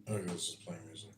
Okay, let's just play music.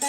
To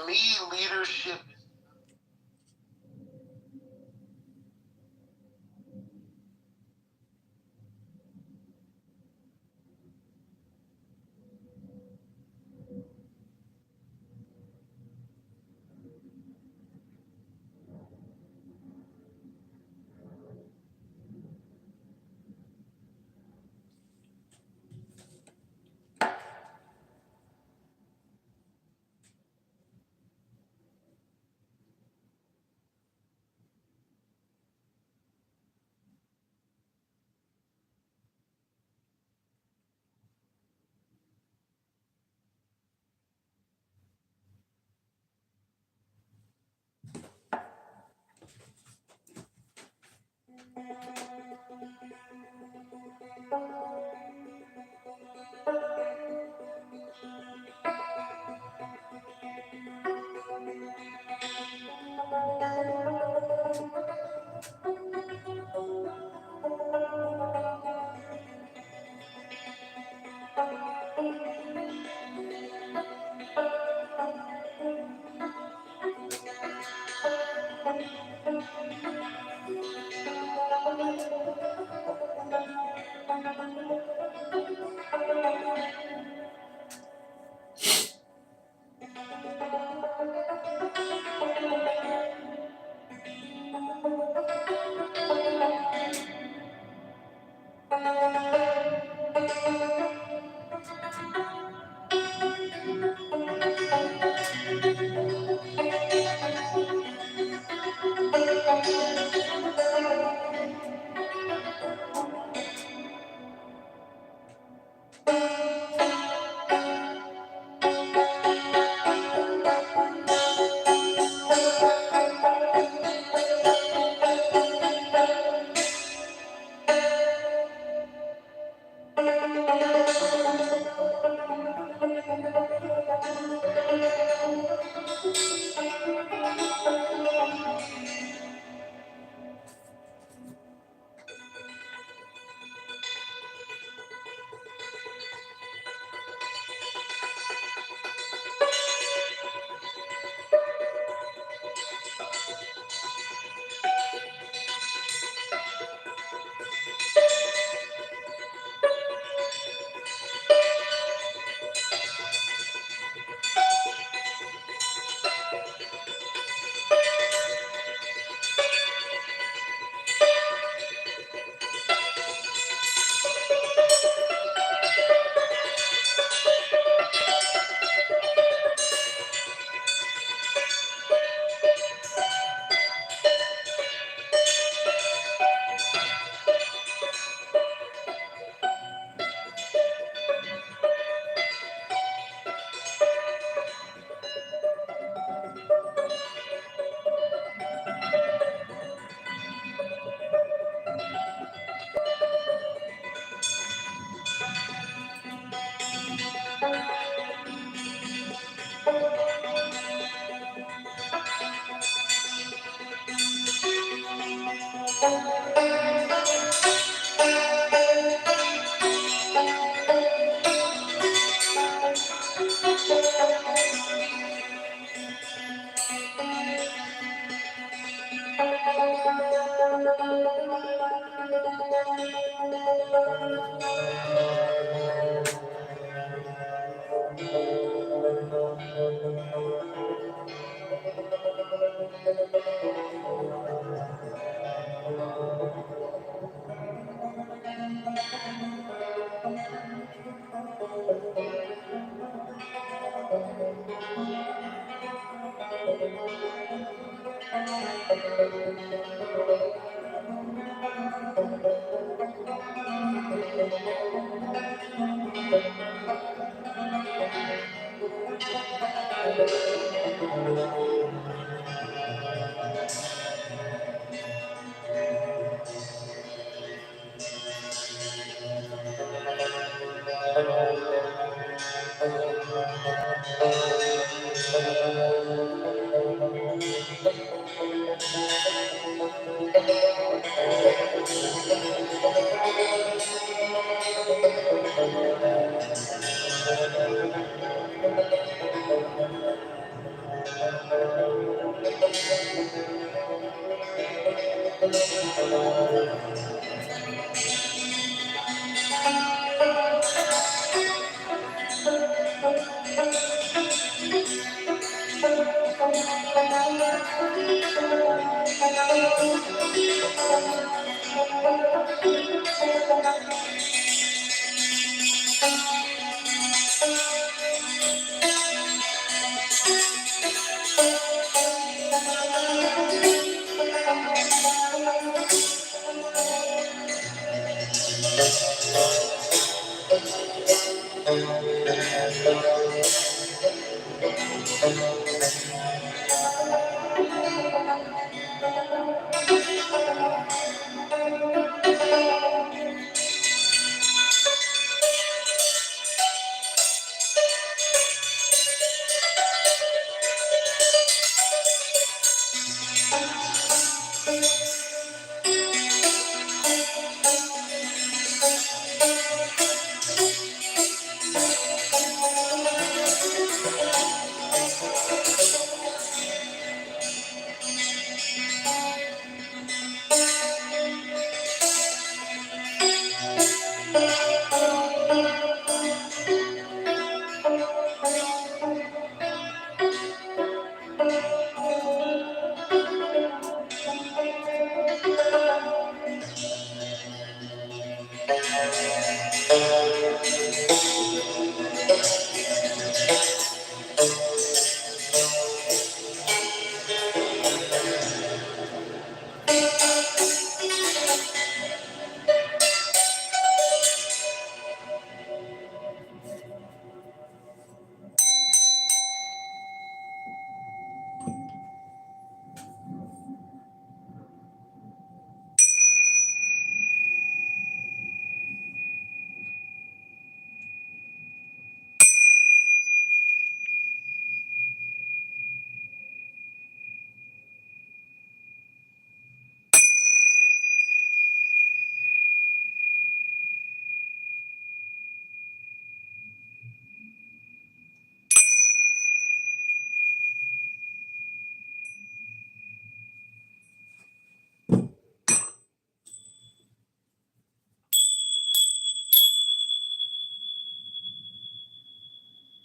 me, leadership.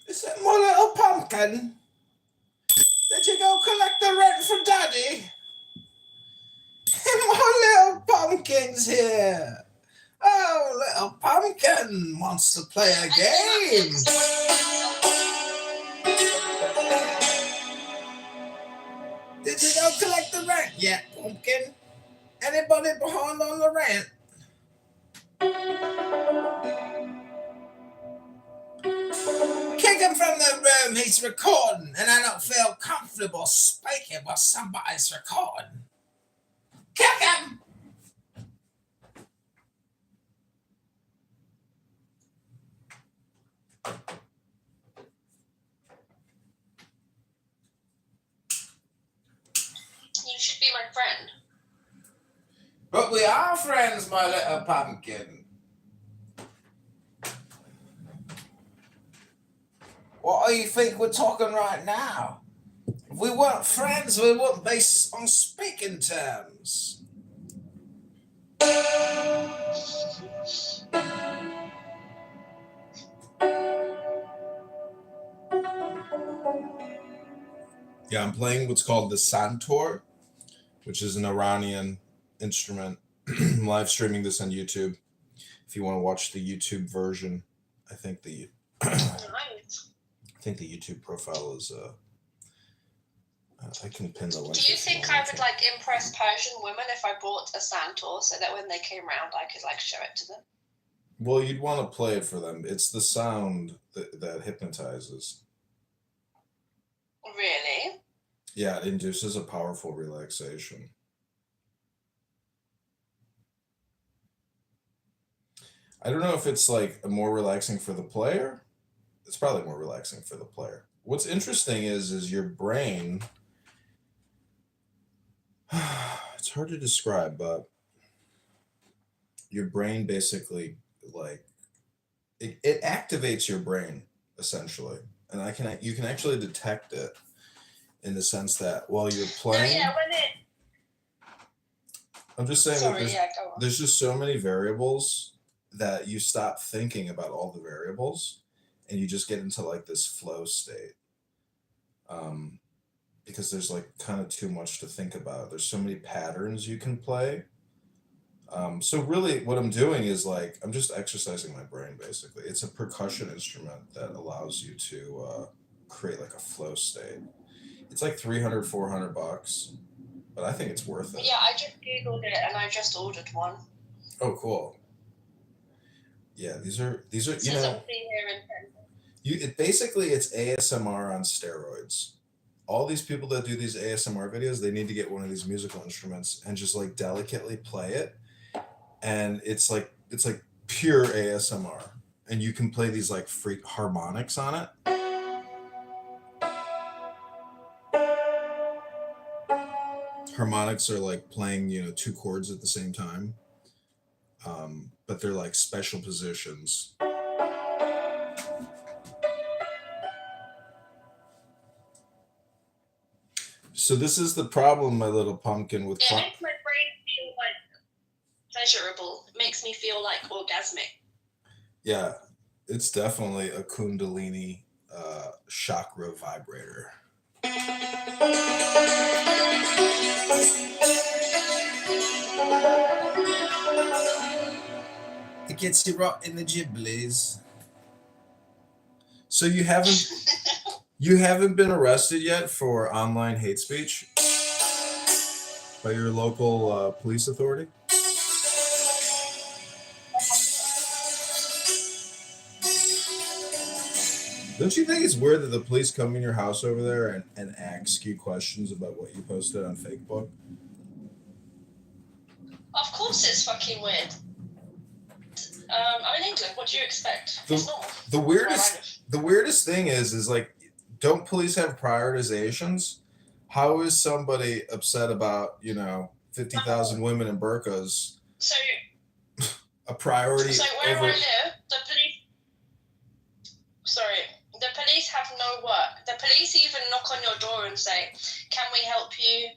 Is it my little pumpkin? Did you go collect the rent from Daddy? My little pumpkin's here. Oh, little pumpkin wants to play a game. Did you go collect the rent yet, pumpkin? Anybody behind on the rent? Kick him from the room, he's recording, and I don't feel comfortable speaking while somebody's recording. Kick him! You should be my friend. Oh, But we are friends, my little pumpkin. What do you think we're talking right now? If we weren't friends, we wouldn't be on speaking terms. Yeah, I'm playing what's called the santur, which is an Iranian instrument. I'm live streaming this on YouTube. If you want to watch the YouTube version, I think the YouTube profile is I can pin the link. Do you think I would like impress Persian women if I bought a santur so that when they came round I could like show it to them? Well, you'd want to play it for them. It's the sound that hypnotizes. Really? Yeah, it induces a powerful relaxation. I don't know if it's like more relaxing for the player. It's probably more relaxing for the player. What's interesting is your brain. It's hard to describe, but your brain basically like it activates your brain essentially, and you can actually detect it in the sense that while you're playing. No, yeah, when it. I'm just saying Sorry, that go on. there's just so many variables that you stop thinking about all the variables, and you just get into like this flow state. Because there's like kind of too much to think about. There's so many patterns you can play. So really what I'm doing is like, I'm just exercising my brain basically. It's a percussion instrument that allows you to create like a flow state. It's like $300-$400, but I think it's worth it. Yeah, I just Googled it and I just ordered one. Oh, cool. Yeah, these are you know, basically it's ASMR on steroids. All these people that do these ASMR videos, they need to get one of these musical instruments and just like delicately play it. And it's like pure ASMR. And you can play these like freak harmonics on it. Harmonics are like playing, two chords at the same time. But they're like special positions. So this is the problem, my little pumpkin, with it makes my brain feel like pleasurable. It makes me feel like orgasmic. Yeah, it's definitely a Kundalini chakra vibrator. It gets you right in the giblies. So you haven't been arrested yet for online hate speech by your local police authority? Don't you think it's weird that the police come in your house over there and ask you questions about what you posted on Facebook? Of course it's fucking weird. I'm in England. What do you expect? It's normal. The weirdest thing is like, don't police have prioritizations? How is somebody upset about 50,000 women in burqas? So a priority. So where I live, the police have no work. The police even knock on your door and say, "Can we help you?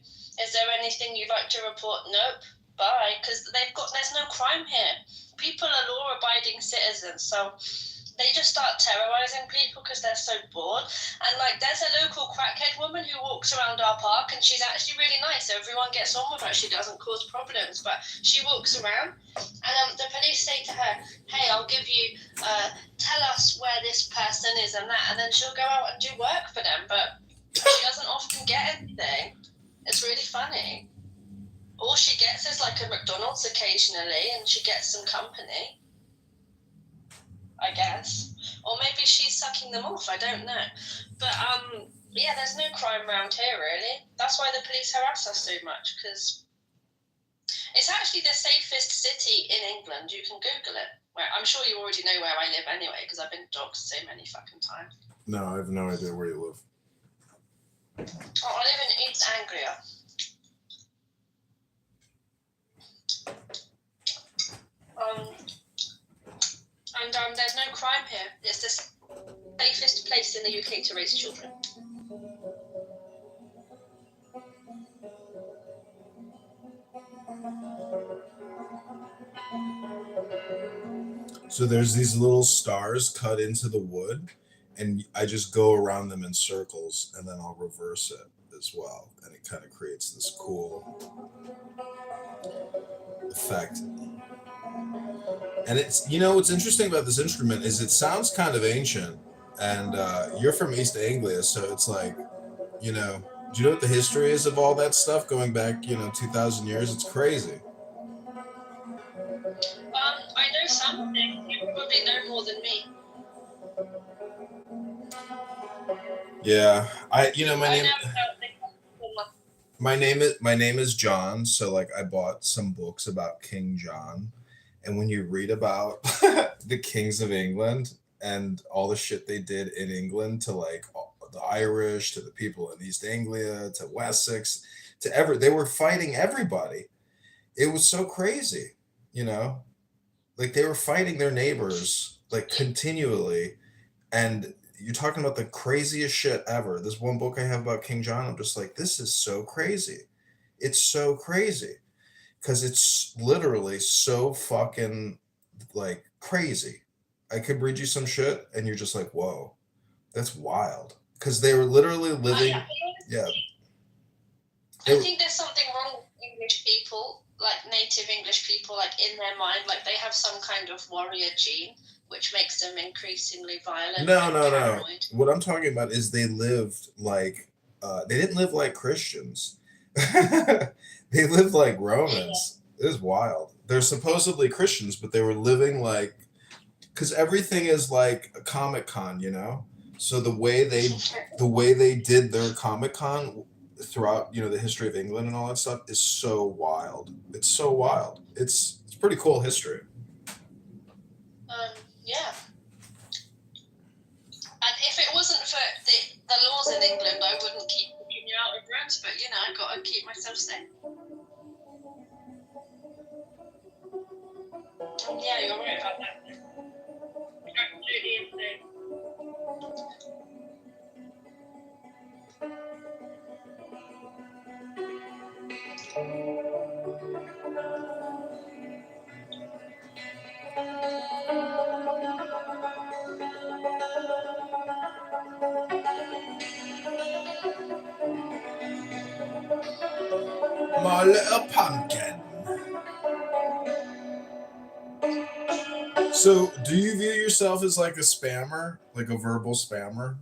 Is there anything you'd like to report?" Nope. Bye. Because there's no crime here. People are law-abiding citizens, so they just start terrorizing people because they're so bored. And like, there's a local crackhead woman who walks around our park, and she's actually really nice. Everyone gets on with her. She doesn't cause problems, but she walks around, and the police say to her, "Hey, I'll give you, tell us where this person is and that," and then she'll go out and do work for them. But she doesn't often get anything. It's really funny. All she gets is like a McDonald's occasionally, and she gets some company, I guess. Or maybe she's sucking them off, I don't know. But, yeah, there's no crime around here, really. That's why the police harass us so much, because it's actually the safest city in England. You can Google it. Where I'm sure you already know where I live anyway, because I've been doxxed so many fucking times. No, I have no idea where you live. Oh, I live in East Anglia. place in the UK to raise children. So there's these little stars cut into the wood, and I just go around them in circles, and then I'll reverse it as well, and it kind of creates this cool effect. And it's, what's interesting about this instrument is it sounds kind of ancient, and you're from East Anglia, so it's like, do you know what the history is of all that stuff going back, 2,000 years? It's crazy. I know something. You probably know more than me. Yeah, my name is John, so like I bought some books about King John, and when you read about the kings of England and all the shit they did in England to like the Irish, to the people in East Anglia, to Wessex, they were fighting everybody. It was so crazy, like they were fighting their neighbors like continually, and you're talking about the craziest shit ever. This one book I have about King John, I'm just like, this is so crazy. It's so crazy because it's literally so fucking like crazy. I could read you some shit and you're just like, whoa, that's wild. Because they were literally living. Yeah. I think there's something wrong with English people, like native English people, like in their mind, like they have some kind of warrior gene, which makes them increasingly violent. No. What I'm talking about is they lived like, they didn't live like Christians. They lived like Romans. Yeah. It was wild. They're supposedly Christians, but they were living like, because everything is like a Comic-Con, So the way they did their Comic-Con throughout, the history of England and all that stuff is so wild. It's so wild. It's pretty cool history. Yeah. And if it wasn't for the laws in England, I wouldn't keep kicking you out of rooms, but I've got to keep myself safe. Yeah, you're right about that. Absolutely insane. My little pumpkin. So, do you view yourself as like a spammer, like a verbal spammer?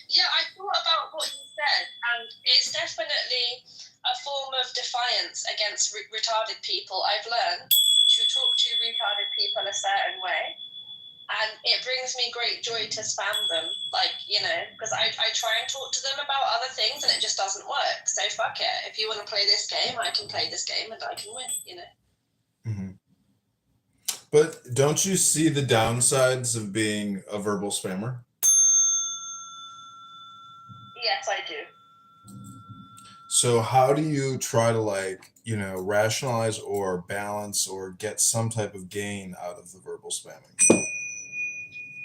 Yeah, I thought about what you said, and it's definitely a form of defiance against retarded people. I've learned to talk to retarded people a certain way, and it brings me great joy to spam them, like, because I try and talk to them about other things, and it just doesn't work. So fuck it. If you want to play this game, I can play this game, and I can win, Mm-hmm. But don't you see the downsides of being a verbal spammer? Yes, I do. So how do you try to rationalize or balance or get some type of gain out of the verbal spamming?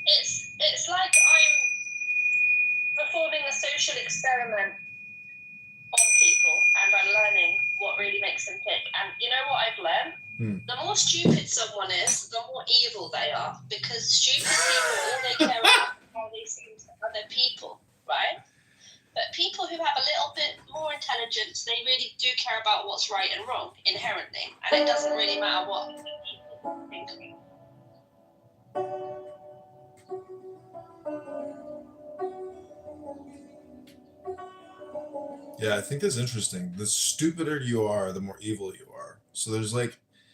It's like I'm performing a social experiment on people, and I'm learning what really makes them tick. And you know what I've learned? The more stupid someone is, the more evil they are, because stupid people, all they care about is how they seem to other people, right? But people who have a little bit more intelligence, they really do care about what's right and wrong inherently, and it doesn't really matter what people think. Yeah, I think that's interesting. The stupider you are, the more evil you are. So there's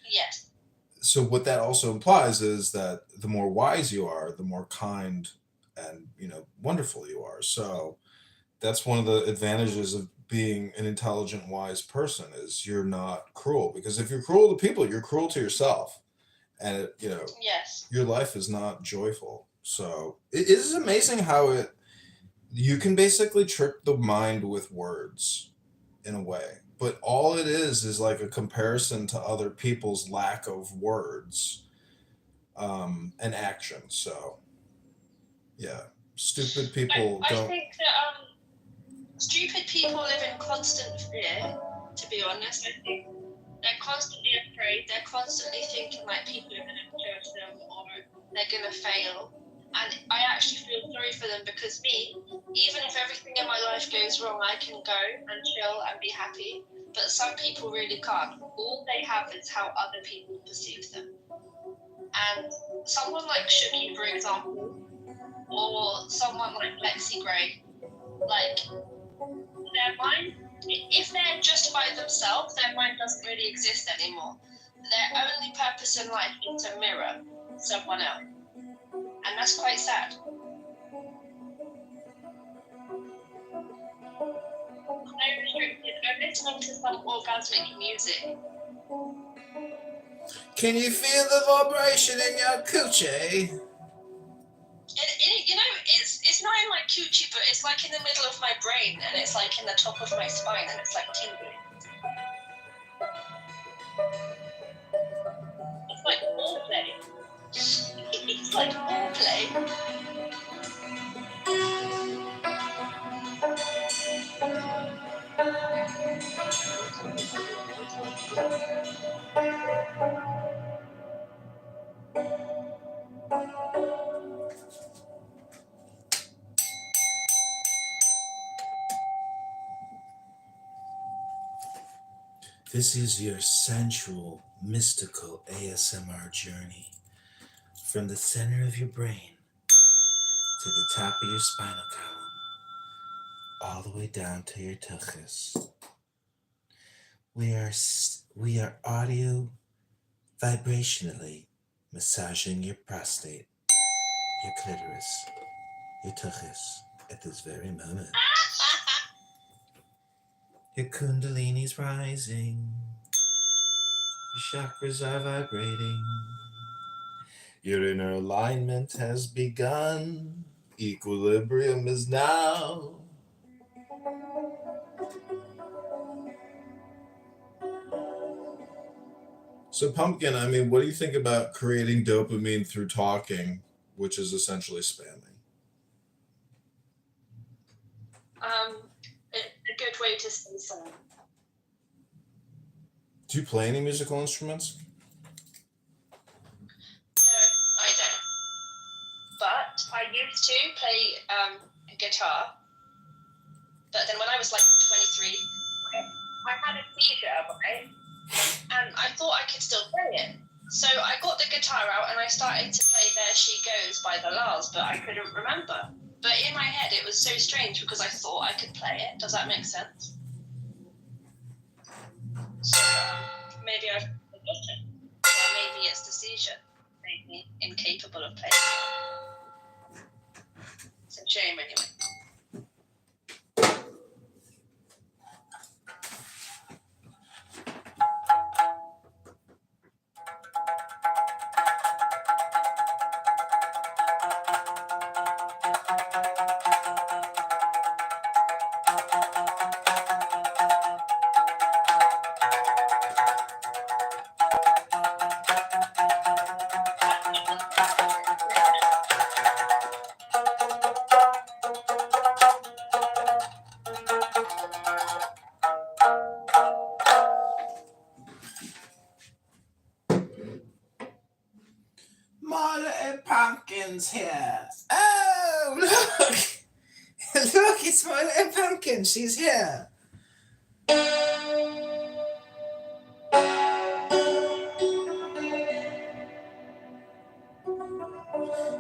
yes. So what that also implies is that the more wise you are, the more kind and wonderful you are. So that's one of the advantages of being an intelligent, wise person is you're not cruel. Because if you're cruel to people, you're cruel to yourself, and yes, your life is not joyful. So it is amazing how you can basically trick the mind with words in a way, but all it is like a comparison to other people's lack of words and action. So Yeah, stupid people I don't. think that stupid people live in constant fear. To be honest, I think they're constantly afraid. They're constantly thinking like people are going to judge them or they're going to fail. And I actually feel sorry for them because even if everything in my life goes wrong, I can go and chill and be happy. But some people really can't. All they have is how other people perceive them. And someone like Shuki, for example, or someone like Lexi Gray, like their mind, if they're just by themselves, their mind doesn't really exist anymore. Their only purpose in life is to mirror someone else. And that's quite sad. I'm restricted. I'm listening to some orgasmic music. Can you feel the vibration in your coochie? It's not in my coochie, but it's like in the middle of my brain, and it's like in the top of my spine, and it's like tingling. It's like foreplay. It's like foreplay. This is your sensual, mystical ASMR journey from the center of your brain to the top of your spinal column, all the way down to your tuchus. We are audio vibrationally massaging your prostate, your clitoris, your tuchus at this very moment. Your kundalini's rising. Your chakras are vibrating. Your inner alignment has begun. Equilibrium is now. So, Pumpkin, I mean, what do you think about creating dopamine through talking, which is essentially spamming? A good way to say something. Do you play any musical instruments? No, I don't. But I used to play guitar. But then when I was like 23, I had a seizure, right? And I thought I could still play it. So I got the guitar out and I started to play There She Goes by the Lars, but I couldn't remember. But in my head, it was so strange because I thought I could play it. Does that make sense? So maybe I've forgotten. Or maybe it's the seizure. Made me incapable of playing. It's a shame anyway. Pumpkin's here. Oh, look! Look, it's my little pumpkin. She's here.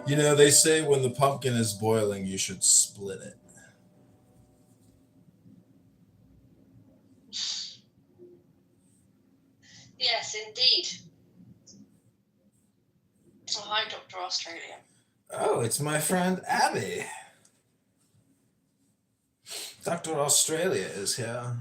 You know, they say when the pumpkin is boiling, you should split it. Yes, indeed. Oh, hi, Dr. Australia. Oh, it's my friend Abby. Dr. Australia is here.